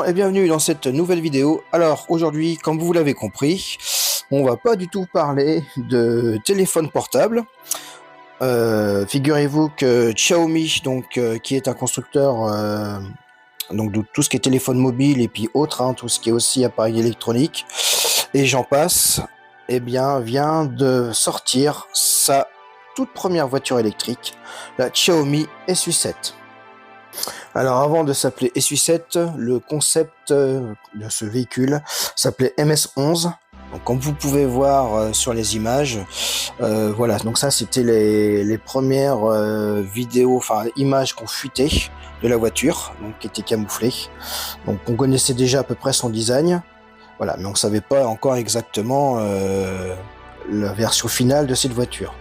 et bienvenue dans cette nouvelle vidéo. Alors aujourd'hui, comme vous l'avez compris, on va pas du tout parler de téléphone portable. Figurez-vous que Xiaomi, qui est un constructeur de tout ce qui est téléphone mobile et puis autres, tout ce qui est aussi appareil électronique, et j'en passe, vient de sortir sa toute première voiture électrique, la Xiaomi SU7. Alors avant de s'appeler SU7, le concept de ce véhicule s'appelait MS11. Donc comme vous pouvez voir sur les images, voilà, donc ça c'était les premières images qu'on fuitait de la voiture, donc qui étaient camouflées. Donc on connaissait déjà à peu près son design, voilà, mais on savait pas encore exactement la version finale de cette voiture.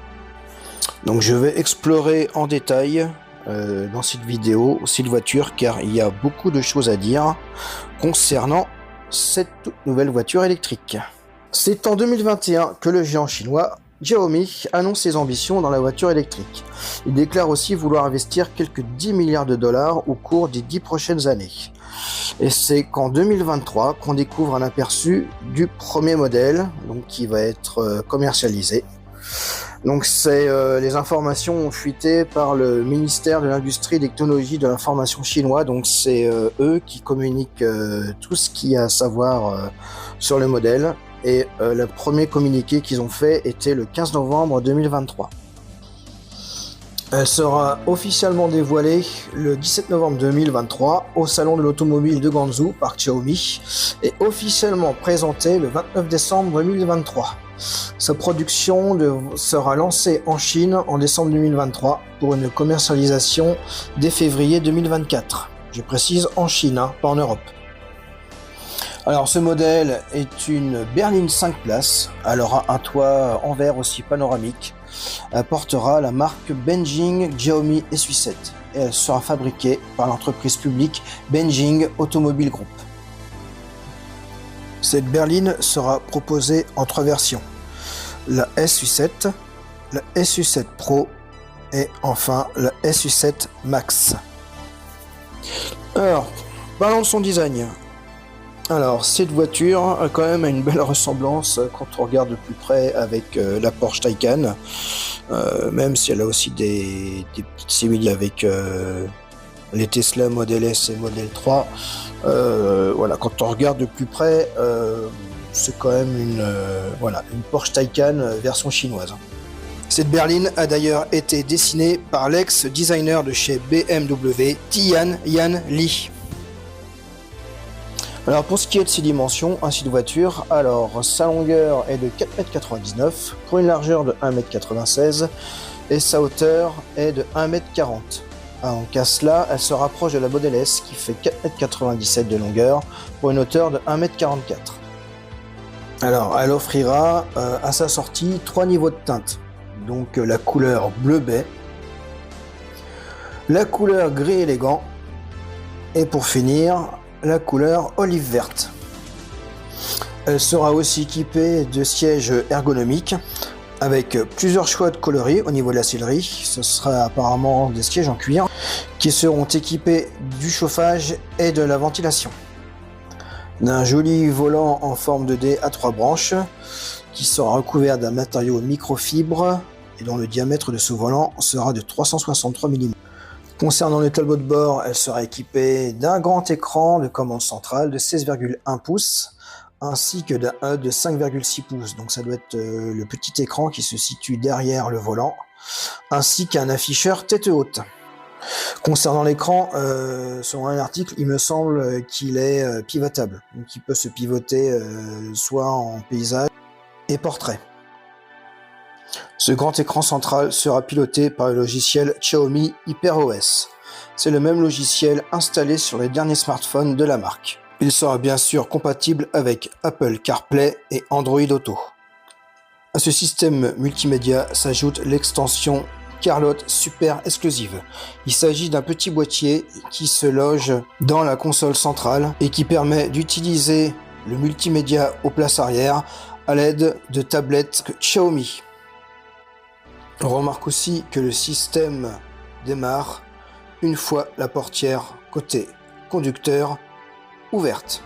Donc je vais explorer en détail dans cette vidéo, cette voiture, car il y a beaucoup de choses à dire concernant cette toute nouvelle voiture électrique. C'est en 2021 que le géant chinois Xiaomi annonce ses ambitions dans la voiture électrique. Il déclare aussi vouloir investir quelques 10 milliards de dollars au cours des 10 prochaines années. Et c'est qu'en 2023 qu'on découvre un aperçu du premier modèle, donc qui va être commercialisé. Donc c'est les informations ont fuité par le ministère de l'Industrie et des Technologies de l'Information chinois. Donc c'est eux qui communiquent tout ce qu'il y a à savoir sur le modèle. Et le premier communiqué qu'ils ont fait était le 15 novembre 2023. Elle sera officiellement dévoilée le 17 novembre 2023 au salon de l'automobile de Guangzhou par Xiaomi et officiellement présentée le 29 décembre 2023. Sa production sera lancée en Chine en décembre 2023 pour une commercialisation dès février 2024. Je précise en Chine, pas en Europe. Alors ce modèle est une berline 5 places, elle aura un toit en verre aussi panoramique, elle portera la marque Benjing Xiaomi SU7 et elle sera fabriquée par l'entreprise publique Benjing Automobile Group. Cette berline sera proposée en 3 versions, la SU7, la SU7 Pro et enfin la SU7 Max. Alors, parlons de son design. Alors, cette voiture a quand même une belle ressemblance quand on regarde de plus près avec la Porsche Taycan, même si elle a aussi des petites similitudes avec les Tesla Model S et Model 3. Voilà, quand on regarde de plus près, c'est quand même une Porsche Taycan version chinoise. Cette berline a d'ailleurs été dessinée par l'ex-designer de chez BMW, Tian Yan Li. Alors pour ce qui est de ses dimensions, ainsi de voiture, alors sa longueur est de 4,99 m pour une largeur de 1,96 m et sa hauteur est de 1,40 m. En cas cela, elle se rapproche de la Model S qui fait 4,97 m de longueur pour une hauteur de 1,44 m. Alors elle offrira à sa sortie 3 niveaux de teinte, donc la couleur bleu baie, la couleur gris élégant et pour finir la couleur olive verte. Elle sera aussi équipée de sièges ergonomiques avec plusieurs choix de coloris au niveau de la sellerie. Ce sera apparemment des sièges en cuir qui seront équipés du chauffage et de la ventilation. D'un joli volant en forme de D à 3 branches qui sera recouvert d'un matériau microfibre et dont le diamètre de ce volant sera de 363 mm. Concernant le tableau de bord, elle sera équipée d'un grand écran de commande centrale de 16,1 pouces ainsi que d'un de 5,6 pouces. Donc ça doit être le petit écran qui se situe derrière le volant ainsi qu'un afficheur tête haute. Concernant l'écran, selon un article, il me semble qu'il est pivotable. Donc il peut se pivoter soit en paysage et portrait. Ce grand écran central sera piloté par le logiciel Xiaomi HyperOS. C'est le même logiciel installé sur les derniers smartphones de la marque. Il sera bien sûr compatible avec Apple CarPlay et Android Auto. À ce système multimédia s'ajoute l'extension Carlotte Super Exclusive. Il s'agit d'un petit boîtier qui se loge dans la console centrale et qui permet d'utiliser le multimédia aux places arrière à l'aide de tablettes Xiaomi. On remarque aussi que le système démarre une fois la portière côté conducteur ouverte.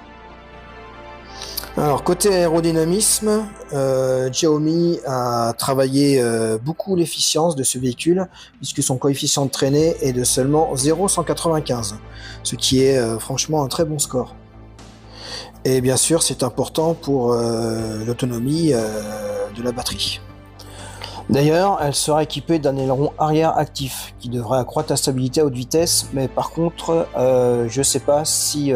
Alors côté aérodynamisme, Xiaomi a travaillé beaucoup l'efficience de ce véhicule puisque son coefficient de traînée est de seulement 0,195, ce qui est franchement un très bon score. Et bien sûr c'est important pour l'autonomie de la batterie. D'ailleurs, elle sera équipée d'un aileron arrière actif qui devrait accroître la stabilité à haute vitesse, mais par contre, je ne sais pas si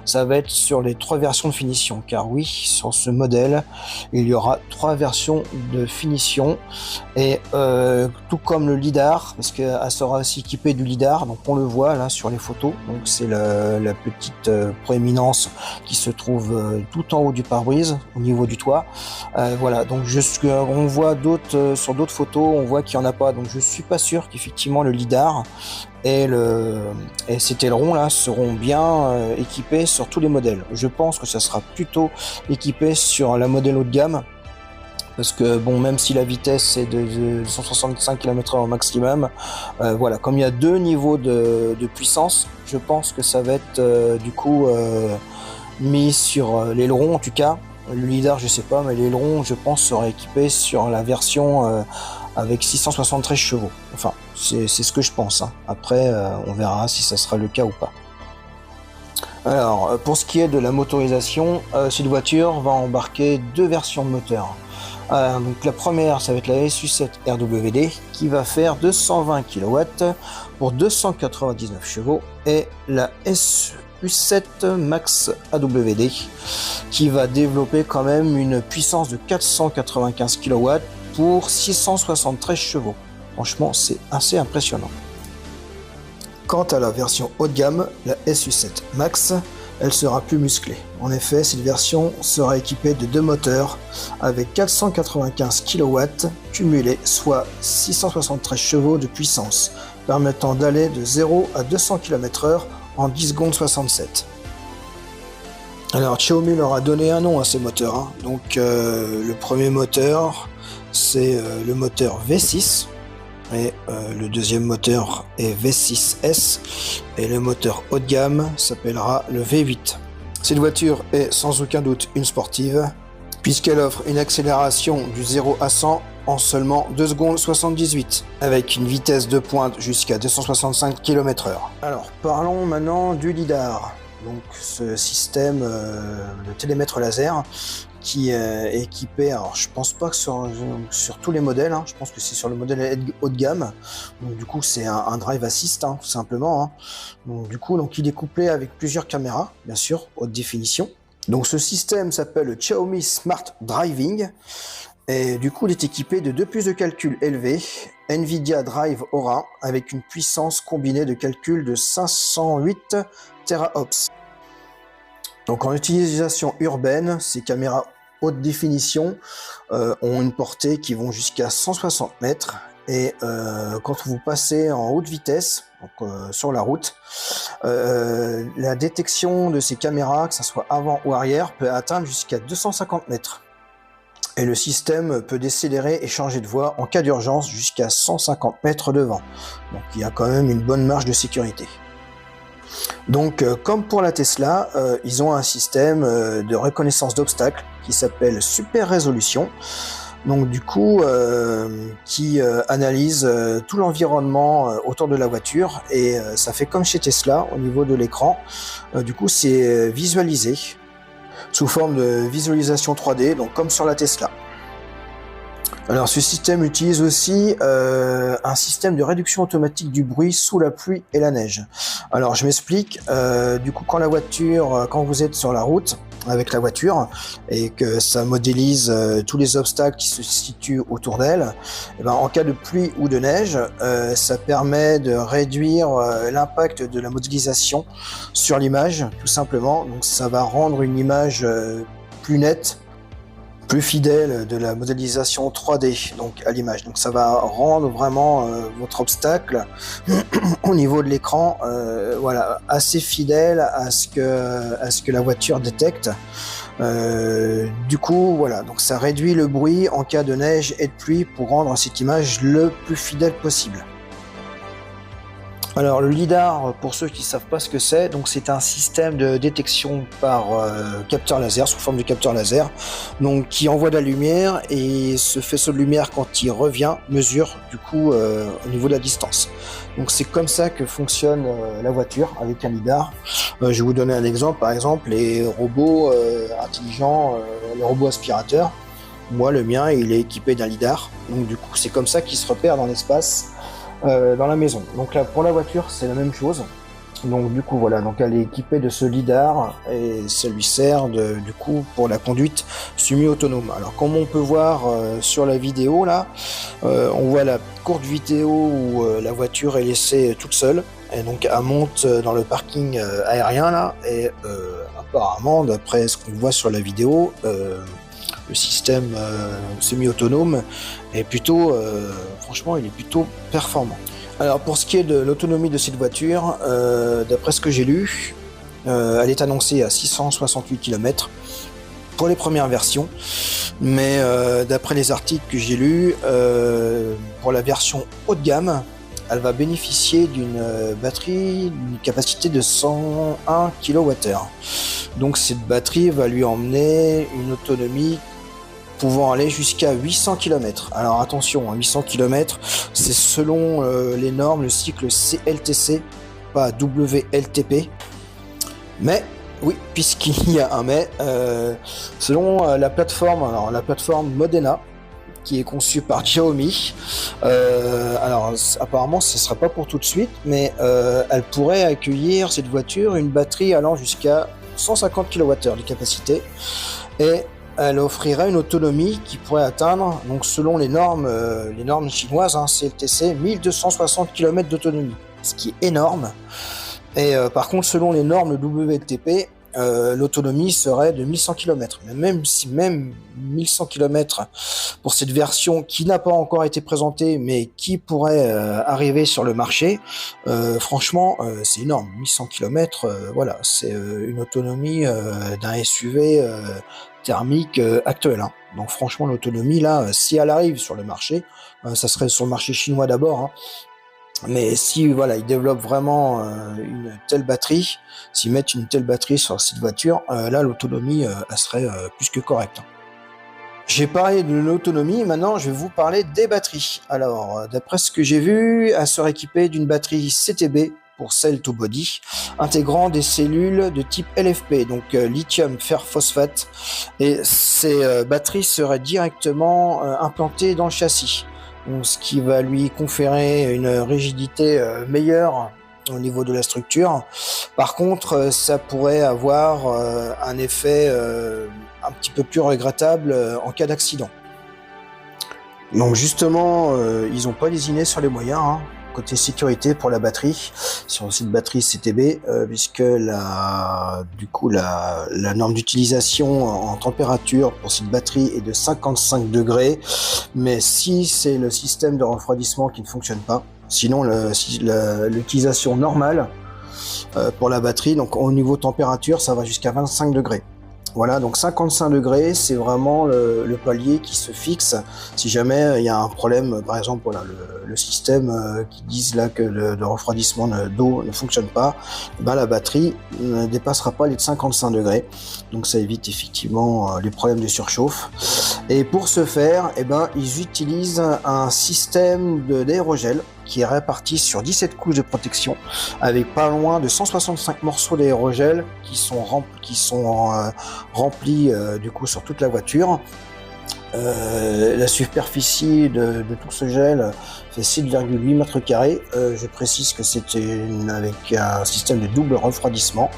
ça va être sur les 3 versions de finition, car oui, sur ce modèle, il y aura 3 versions de finition, et tout comme le lidar, parce qu'elle sera aussi équipée du lidar, donc on le voit là sur les photos, donc c'est la petite proéminence qui se trouve tout en haut du pare-brise, au niveau du toit. Voilà, donc on voit sur d'autres photos, on voit qu'il n'y en a pas, donc je suis pas sûr qu'effectivement le lidar et cet aileron là seront bien équipés sur tous les modèles. Je pense que ça sera plutôt équipé sur la modèle haut de gamme, parce que bon, même si la vitesse est de 165 km/h au maximum, voilà, comme il y a 2 niveaux de puissance, je pense que ça va être du coup mis sur l'aileron en tout cas. Le lidar, je sais pas, mais l'aileron, je pense, sera équipé sur la version avec 673 chevaux. Enfin, c'est ce que je pense. Hein. Après, on verra si ça sera le cas ou pas. Alors, pour ce qui est de la motorisation, cette voiture va embarquer 2 versions de moteur. Donc la première, ça va être la SU7 RWD qui va faire 220 kW pour 299 chevaux, et la SU7 Max AWD qui va développer quand même une puissance de 495 kW pour 673 chevaux. Franchement, c'est assez impressionnant. Quant à la version haut de gamme, la SU7 Max, elle sera plus musclée. En effet, cette version sera équipée de 2 moteurs avec 495 kW cumulés, soit 673 chevaux de puissance, permettant d'aller de 0 à 200 km/h en 10 secondes 67. Alors Xiaomi leur a donné un nom à ces moteurs. Hein. Donc le premier moteur, c'est le moteur V6. Et le deuxième moteur est V6S, et le moteur haut de gamme s'appellera le V8. Cette voiture est sans aucun doute une sportive, puisqu'elle offre une accélération du 0 à 100 en seulement 2 secondes 78, avec une vitesse de pointe jusqu'à 265 km/h. Alors parlons maintenant du lidar, donc ce système de télémètre laser qui est équipé, alors je pense pas que sur tous les modèles, hein, je pense que c'est sur le modèle haut de gamme, donc du coup c'est un drive assist, hein, tout simplement, hein. Donc du coup il est couplé avec plusieurs caméras, bien sûr, haute définition. Donc ce système s'appelle le Xiaomi Smart Driving, et du coup il est équipé de 2 puces de calcul élevées, Nvidia Drive Aura, avec une puissance combinée de calcul de 508 TeraOps. Donc en utilisation urbaine, ces caméras haute définition ont une portée qui vont jusqu'à 160 mètres, et quand vous passez en haute vitesse, donc, sur la route, la détection de ces caméras, que ce soit avant ou arrière, peut atteindre jusqu'à 250 mètres. Et le système peut décélérer et changer de voie en cas d'urgence jusqu'à 150 mètres devant. Donc il y a quand même une bonne marge de sécurité. Donc comme pour la Tesla, ils ont un système de reconnaissance d'obstacles qui s'appelle Super Résolution, donc du coup qui analyse tout l'environnement autour de la voiture, et ça fait comme chez Tesla au niveau de l'écran. Du coup c'est visualisé sous forme de visualisation 3D, donc comme sur la Tesla. Alors ce système utilise aussi un système de réduction automatique du bruit sous la pluie et la neige. Alors je m'explique, du coup quand vous êtes sur la route avec la voiture et que ça modélise tous les obstacles qui se situent autour d'elle, et ben, en cas de pluie ou de neige, ça permet de réduire l'impact de la modélisation sur l'image, tout simplement. Donc ça va rendre une image plus nette, plus fidèle de la modélisation 3D donc à l'image. Donc ça va rendre vraiment votre obstacle au niveau de l'écran voilà, assez fidèle à ce que la voiture détecte. Du coup voilà, donc ça réduit le bruit en cas de neige et de pluie pour rendre cette image le plus fidèle possible. Alors le lidar, pour ceux qui ne savent pas ce que c'est, donc c'est un système de détection par capteur laser, sous forme de capteur laser, donc qui envoie de la lumière et ce faisceau de lumière, quand il revient, mesure du coup au niveau de la distance. Donc c'est comme ça que fonctionne la voiture avec un lidar. Je vais vous donner un exemple, par exemple les robots intelligents, les robots aspirateurs. Moi le mien il est équipé d'un lidar, donc du coup c'est comme ça qu'il se repère dans l'espace. Dans la maison. Donc là, pour la voiture, c'est la même chose. Donc du coup, voilà, donc elle est équipée de ce lidar et ça lui sert du coup pour la conduite semi-autonome. Alors comme on peut voir sur la vidéo là, on voit la courte vidéo où la voiture est laissée toute seule et donc elle monte dans le parking aérien là et apparemment, d'après ce qu'on voit sur la vidéo, le système semi-autonome est plutôt, franchement, il est plutôt performant. Alors pour ce qui est de l'autonomie de cette voiture, d'après ce que j'ai lu, elle est annoncée à 668 km pour les premières versions, mais d'après les articles que j'ai lus, pour la version haut de gamme, elle va bénéficier d'une batterie d'une capacité de 101 kWh. Donc cette batterie va lui emmener une autonomie pouvant aller jusqu'à 800 km. Alors attention, 800 km, c'est selon les normes, le cycle CLTC, pas WLTP. Mais, oui, puisqu'il y a un mais, selon la plateforme Modena, qui est conçue par Xiaomi, alors apparemment ce ne sera pas pour tout de suite, mais elle pourrait accueillir cette voiture une batterie allant jusqu'à 150 kWh de capacité, et elle offrirait une autonomie qui pourrait atteindre, donc selon les normes chinoises, CLTC, 1260 km d'autonomie, ce qui est énorme. Et par contre, selon les normes WLTP, l'autonomie serait de 1100 km. Mais même 1100 km pour cette version qui n'a pas encore été présentée, mais qui pourrait arriver sur le marché, franchement, c'est énorme. 1100 km, voilà, c'est une autonomie d'un SUV thermique actuel. Donc franchement, l'autonomie, là, si elle arrive sur le marché, ça serait sur le marché chinois d'abord, mais si voilà, ils développent vraiment une telle batterie, s'ils mettent une telle batterie sur cette voiture, là l'autonomie elle serait plus que correcte. J'ai parlé de l'autonomie, maintenant je vais vous parler des batteries. Alors d'après ce que j'ai vu, elle serait équipée d'une batterie CTB pour Cell to Body, intégrant des cellules de type LFP, donc lithium fer phosphate, et ces batteries seraient directement implantées dans le châssis. Donc, ce qui va lui conférer une rigidité meilleure au niveau de la structure. Par contre, ça pourrait avoir un effet un petit peu plus regrettable en cas d'accident. Donc justement, ils n'ont pas lésiné sur les moyens, côté sécurité pour la batterie, sur cette batterie CTB, puisque la norme d'utilisation en température pour cette batterie est de 55 degrés, mais si c'est le système de refroidissement qui ne fonctionne pas, sinon l'utilisation normale pour la batterie, donc au niveau température, ça va jusqu'à 25 degrés. Voilà, donc 55 degrés, c'est vraiment le palier qui se fixe si jamais il y a un problème, par exemple, voilà, le système qui disent là que le refroidissement d'eau ne fonctionne pas, la batterie ne dépassera pas les 55 degrés, donc ça évite effectivement les problèmes de surchauffe. Et pour ce faire, ils utilisent un système d'aérogel qui est réparti sur 17 couches de protection, avec pas loin de 165 morceaux d'aérogel qui sont remplis du coup sur toute la voiture. La superficie de tout ce gel fait 6,8 mètres carrés. Je précise que c'est avec un système de double refroidissement.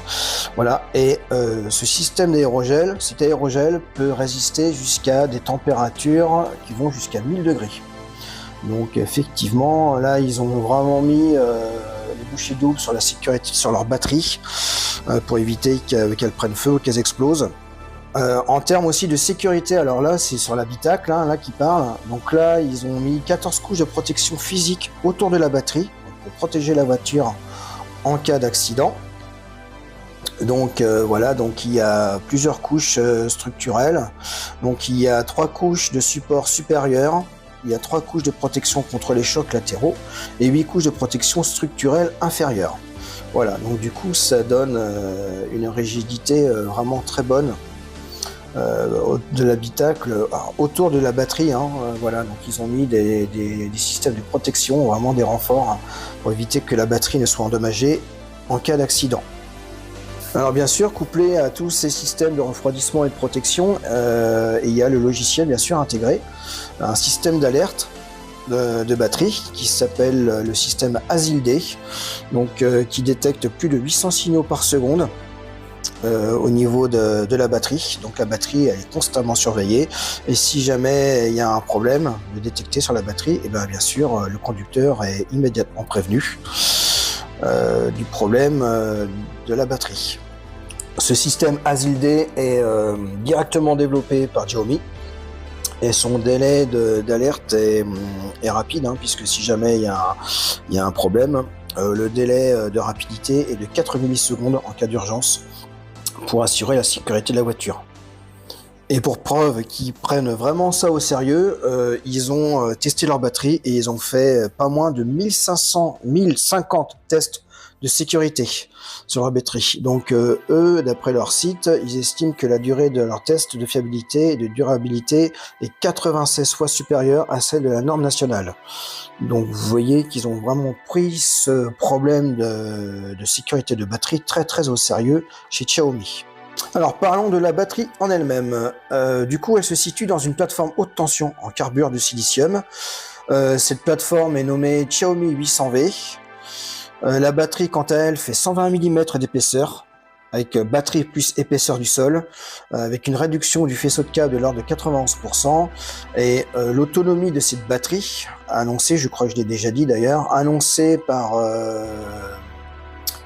Voilà. Et ce système d'aérogel, cet aérogel peut résister jusqu'à des températures qui vont jusqu'à 1000 degrés. Donc effectivement, là ils ont vraiment mis les bouchées doubles sur la sécurité, sur leur batterie, pour éviter qu'elles prennent feu ou qu'elles explosent. En termes aussi de sécurité, alors là c'est sur l'habitacle là qui parle, donc là ils ont mis 14 couches de protection physique autour de la batterie pour protéger la voiture en cas d'accident. Donc voilà, donc il y a plusieurs couches structurelles, donc il y a 3 couches de support supérieur, il y a 3 couches de protection contre les chocs latéraux et 8 couches de protection structurelle inférieure. Voilà, donc du coup ça donne une rigidité vraiment très bonne de l'habitacle autour de la batterie. Voilà, donc ils ont mis des systèmes de protection, vraiment des renforts, pour éviter que la batterie ne soit endommagée en cas d'accident. Alors bien sûr, couplé à tous ces systèmes de refroidissement et de protection, il y a le logiciel bien sûr intégré, un système d'alerte de batterie qui s'appelle le système ASIL-D, donc qui détecte plus de 800 signaux par seconde au niveau de la batterie. Donc la batterie elle est constamment surveillée et si jamais il y a un problème de détecté sur la batterie, et bien sûr le conducteur est immédiatement prévenu du problème de la batterie. Ce système ASIL-D est directement développé par Xiaomi et son délai d'alerte est rapide, puisque si jamais il y a un problème, le délai de rapidité est de 4 millisecondes en cas d'urgence pour assurer la sécurité de la voiture. Et pour preuve qu'ils prennent vraiment ça au sérieux, ils ont testé leur batterie et ils ont fait pas moins de 1050 tests de sécurité sur leur batterie. Donc eux, d'après leur site, ils estiment que la durée de leur test de fiabilité et de durabilité est 96 fois supérieure à celle de la norme nationale. Donc vous voyez qu'ils ont vraiment pris ce problème de sécurité de batterie très au sérieux chez Xiaomi. Alors parlons de la batterie en elle-même. Du coup, elle se situe dans une plateforme haute tension en carbure de silicium. Cette plateforme est nommée Xiaomi 800V. La batterie, quant à elle, fait 120 mm d'épaisseur, avec batterie plus épaisseur du sol, avec une réduction du faisceau de câble de l'ordre de 91%. Et l'autonomie de cette batterie, annoncée, je crois que je l'ai déjà dit d'ailleurs, annoncée par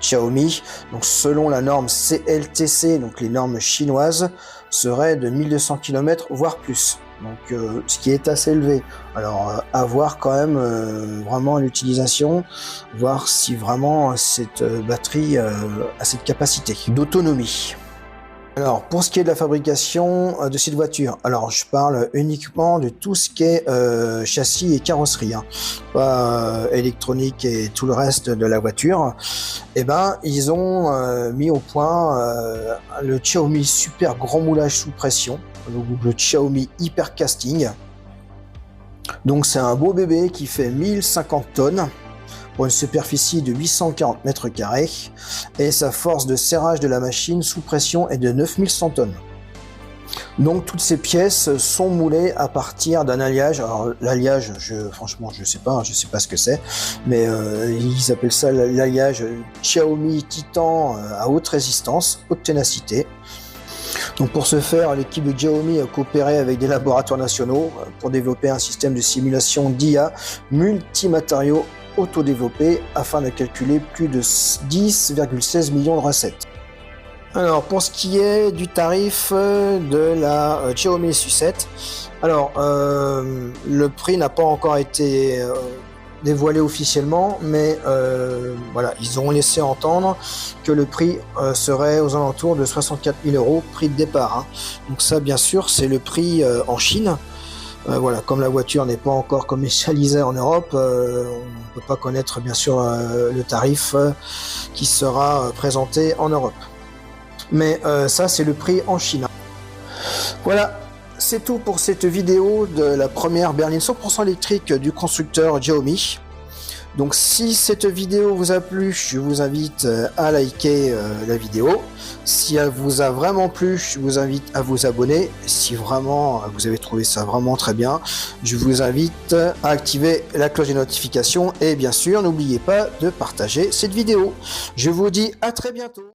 Xiaomi, donc selon la norme CLTC, donc les normes chinoises, serait de 1200 km voire plus. Donc ce qui est assez élevé. Alors à voir quand même vraiment l'utilisation, voir si vraiment cette batterie a cette capacité d'autonomie. Alors pour ce qui est de la fabrication de cette voiture, alors je parle uniquement de tout ce qui est châssis et carrosserie, pas électronique et tout le reste de la voiture. Et ben ils ont mis au point le Xiaomi super grand moulage sous pression, le Xiaomi hyper casting. Donc c'est un beau bébé qui fait 1050 tonnes pour une superficie de 840 mètres carrés et sa force de serrage de la machine sous pression est de 9100 tonnes. Donc toutes ces pièces sont moulées à partir d'un alliage. Alors l'alliage, franchement je sais pas ce que c'est, mais ils appellent ça l'alliage Xiaomi Titan à haute résistance, haute ténacité. Donc pour ce faire, l'équipe de Xiaomi a coopéré avec des laboratoires nationaux pour développer un système de simulation d'IA multimatériaux auto-développé afin de calculer plus de 10,16 millions de recettes. Alors pour ce qui est du tarif de la Xiaomi SU7, alors le prix n'a pas encore été dévoilé officiellement, mais voilà, ils ont laissé entendre que le prix serait aux alentours de 64 000 €, prix de départ. Donc ça bien sûr c'est le prix en Chine. Voilà, comme la voiture n'est pas encore commercialisée en Europe, on ne peut pas connaître bien sûr le tarif qui sera présenté en Europe. Mais ça c'est le prix en Chine. Voilà, c'est tout pour cette vidéo de la première berline 100% électrique du constructeur Xiaomi. Donc si cette vidéo vous a plu, je vous invite à liker la vidéo. Si elle vous a vraiment plu, je vous invite à vous abonner. Si vraiment vous avez trouvé ça vraiment très bien, je vous invite à activer la cloche des notifications et bien sûr n'oubliez pas de partager cette vidéo. Je vous dis à très bientôt.